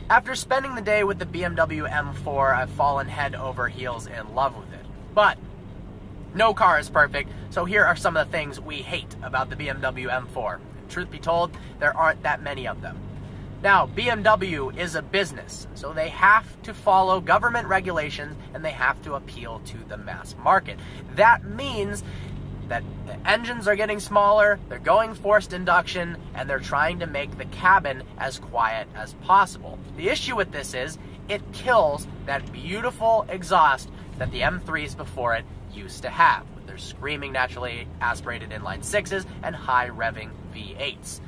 After spending the day with the BMW M4, I've fallen head over heels in love with it. But no car is perfect, so here are some of the things we hate about the BMW M4. And truth be told, there aren't that many of them. Now, BMW is a business, so they have to follow government regulations and they have to appeal to the mass market. That means that the engines are getting smaller, they're going forced induction, and they're trying to make the cabin as quiet as possible. The issue with this is it kills that beautiful exhaust that the M3s before it used to have, with their screaming naturally aspirated inline sixes and high revving V8s.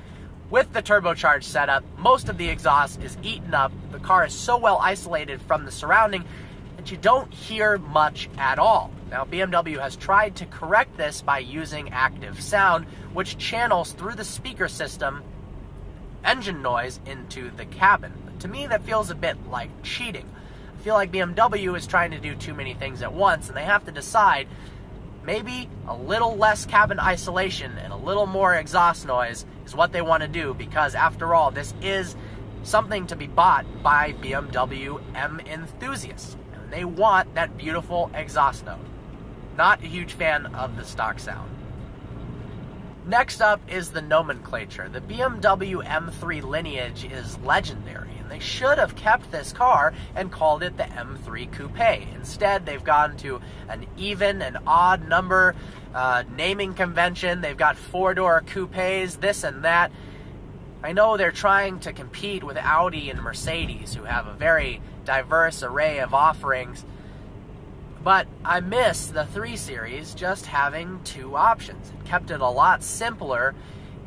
With the turbocharged setup, most of the exhaust is eaten up. The car is so well isolated from the surrounding that you don't hear much at all. Now, BMW has tried to correct this by using active sound, which channels through the speaker system engine noise into the cabin. But to me, that feels a bit like cheating. I feel like BMW is trying to do too many things at once, and they have to decide maybe a little less cabin isolation and a little more exhaust noise is what they want to do, because after all, this is something to be bought by BMW M enthusiasts. And they want that beautiful exhaust note. Not a huge fan of the stock sound. Next up is the nomenclature. The BMW M3 lineage is legendary, and they should have kept this car and called it the M3 Coupe. Instead, they've gone to an even and odd number naming convention. They've got four-door coupes, this and that. I know they're trying to compete with Audi and Mercedes, who have a very diverse array of offerings, but I miss the 3 Series just having 2 options. It kept it a lot simpler,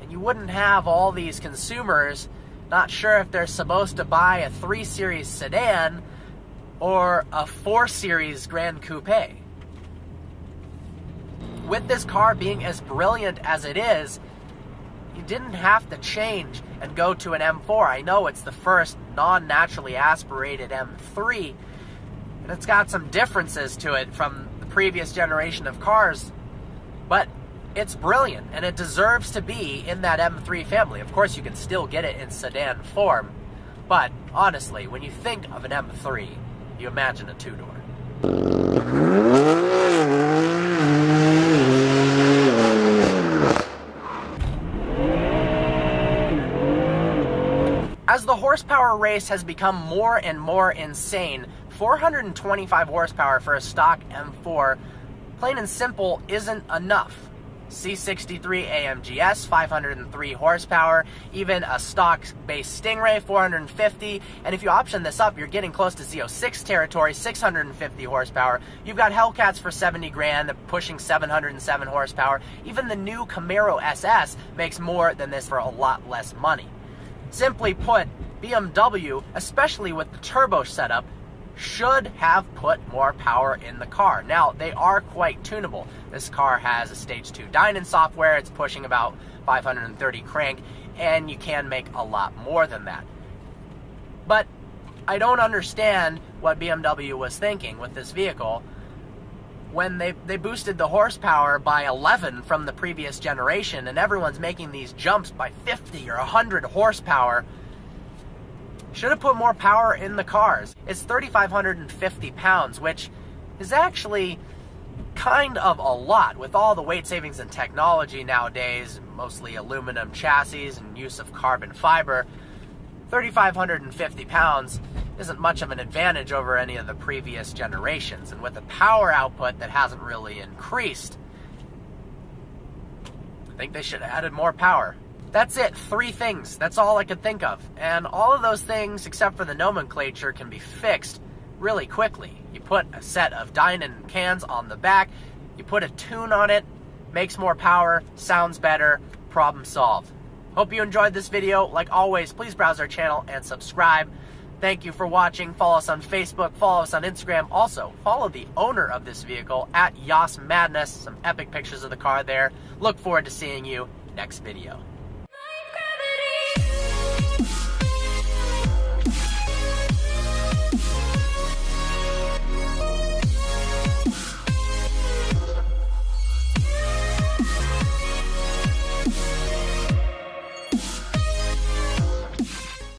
and you wouldn't have all these consumers not sure if they're supposed to buy a 3 Series sedan or a 4 Series Grand Coupe. With this car being as brilliant as it is, you didn't have to change and go to an M4. I know it's the first non-naturally aspirated M3, and it's got some differences to it from the previous generation of cars, but it's brilliant, and it deserves to be in that M3 family. Of course, you can still get it in sedan form, but honestly, when you think of an M3, you imagine a 2-door. As the horsepower race has become more and more insane, 425 horsepower for a stock M4, plain and simple, isn't enough. C63 AMGS, 503 horsepower, even a stock base Stingray, 450, and if you option this up, you're getting close to Z06 territory, 650 horsepower. You've got Hellcats for 70 grand, they're pushing 707 horsepower. Even the new Camaro SS makes more than this for a lot less money. Simply put, BMW, especially with the turbo setup, should have put more power in the car. Now, they are quite tunable. This car has a Stage 2 Dynon software, it's pushing about 530 crank, and you can make a lot more than that. But I don't understand what BMW was thinking with this vehicle when they boosted the horsepower by 11 from the previous generation, and everyone's making these jumps by 50 or 100 horsepower. Should have put more power in the cars. It's 3,550 pounds, which is actually kind of a lot with all the weight savings and technology nowadays, mostly aluminum chassis and use of carbon fiber. 3,550 pounds isn't much of an advantage over any of the previous generations, and with a power output that hasn't really increased, I think they should have added more power. That's it, 3 things. That's all I could think of. And all of those things, except for the nomenclature, can be fixed really quickly. You put a set of Dynon cans on the back, you put a tune on it, makes more power, sounds better, problem solved. Hope you enjoyed this video. Like always, please browse our channel and subscribe. Thank you for watching. Follow us on Facebook, follow us on Instagram. Also, follow the owner of this vehicle at Yas Madness. Some epic pictures of the car there. Look forward to seeing you next video.